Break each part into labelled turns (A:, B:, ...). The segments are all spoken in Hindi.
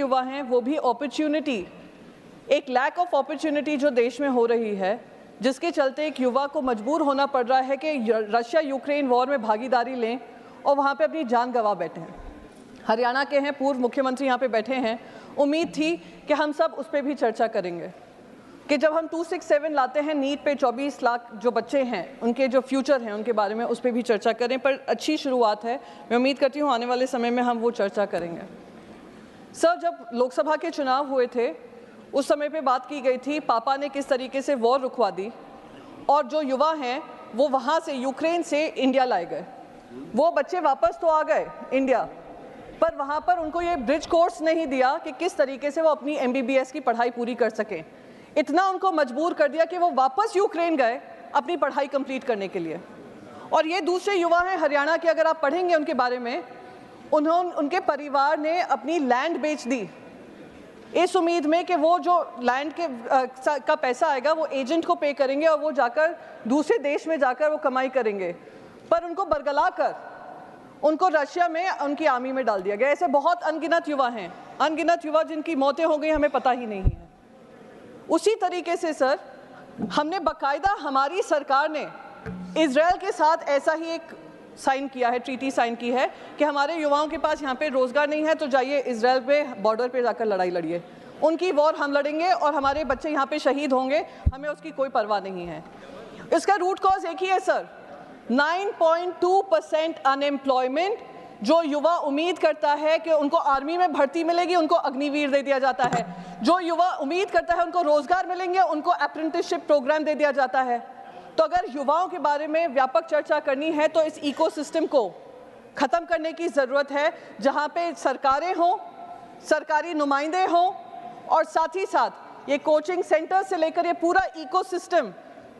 A: युवा हैं वो भी अपॉर्चुनिटी, एक लैक ऑफ अपॉर्चुनिटी जो देश में हो रही है, जिसके चलते एक युवा को मजबूर होना पड़ रहा है कि रशिया यूक्रेन वॉर में भागीदारी लें और वहाँ पे अपनी जान गंवा बैठे हैं। हरियाणा के हैं, पूर्व मुख्यमंत्री यहाँ पे बैठे हैं। उम्मीद थी कि हम सब उस पर भी चर्चा करेंगे कि जब हम 267 लाते हैं नीट पे 24 लाख जो बच्चे हैं उनके जो फ्यूचर हैं उनके बारे में उस पर भी चर्चा करें। पर अच्छी शुरुआत है, मैं उम्मीद करती हूँ आने वाले समय में हम वो चर्चा करेंगे। सर, जब लोकसभा के चुनाव हुए थे उस समय पे बात की गई थी पापा ने किस तरीके से वॉर रुकवा दी और जो युवा हैं वो वहाँ से यूक्रेन से इंडिया लाए गए। वो बच्चे वापस तो आ गए इंडिया, पर वहाँ पर उनको ये ब्रिज कोर्स नहीं दिया कि किस तरीके से वो अपनी MBBS की पढ़ाई पूरी कर सकें। इतना उनको मजबूर कर दिया कि वो वापस यूक्रेन गए अपनी पढ़ाई कंप्लीट करने के लिए। और ये दूसरे युवा हैं हरियाणा के, अगर आप पढ़ेंगे उनके बारे में, उनके परिवार ने अपनी लैंड बेच दी इस उम्मीद में कि वो जो लैंड के का पैसा आएगा वो एजेंट को पे करेंगे और वो जाकर दूसरे देश में जाकर वो कमाई करेंगे। पर उनको बरगला कर उनको रशिया में उनकी आर्मी में डाल दिया गया। ऐसे बहुत अनगिनत युवा हैं, अनगिनत युवा जिनकी मौतें हो गई हमें पता ही नहीं है। उसी तरीके से सर, हमने बाकायदा, हमारी सरकार ने इजराइल के साथ ऐसा ही एक साइन किया है, ट्रीटी साइन की है कि हमारे युवाओं के पास यहाँ पे रोजगार नहीं है तो जाइए इजराइल पे बॉर्डर पे जाकर लड़ाई लड़िए, उनकी वॉर हम लड़ेंगे और हमारे बच्चे यहाँ पे शहीद होंगे, हमें उसकी कोई परवाह नहीं है। इसका रूट कॉज एक ही है सर, 9.2% अनएम्प्लॉयमेंट। जो युवा उम्मीद करता है कि उनको आर्मी में भर्ती मिलेगी उनको अग्निवीर दे दिया जाता है, जो युवा उम्मीद करता है उनको रोजगार मिलेंगे उनको अप्रेंटिसशिप प्रोग्राम दे दिया जाता है। तो अगर युवाओं के बारे में व्यापक चर्चा करनी है तो इस इकोसिस्टम को ख़त्म करने की ज़रूरत है, जहाँ पे सरकारें हों, सरकारी नुमाइंदे हों और साथ ही साथ ये कोचिंग सेंटर से लेकर ये पूरा इकोसिस्टम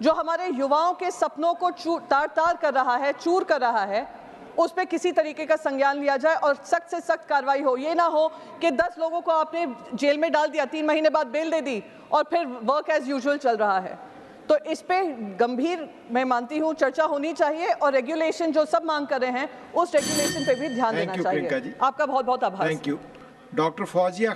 A: जो हमारे युवाओं के सपनों को तार-तार कर रहा है, चूर कर रहा है, उस पर किसी तरीके का संज्ञान लिया जाए और सख्त से सख्त कार्रवाई हो। ये ना हो कि 10 लोगों को आपने जेल में डाल दिया, 3 महीने बाद बेल दे दी और फिर वर्क एज यूजुअल चल रहा है। तो इस पे गंभीर, मैं मानती हूँ, चर्चा होनी चाहिए और रेगुलेशन जो सब मांग कर रहे हैं उस रेगुलेशन पे भी ध्यान देना चाहिए। आपका बहुत बहुत आभार।
B: Thank you. डॉक्टर फौजिया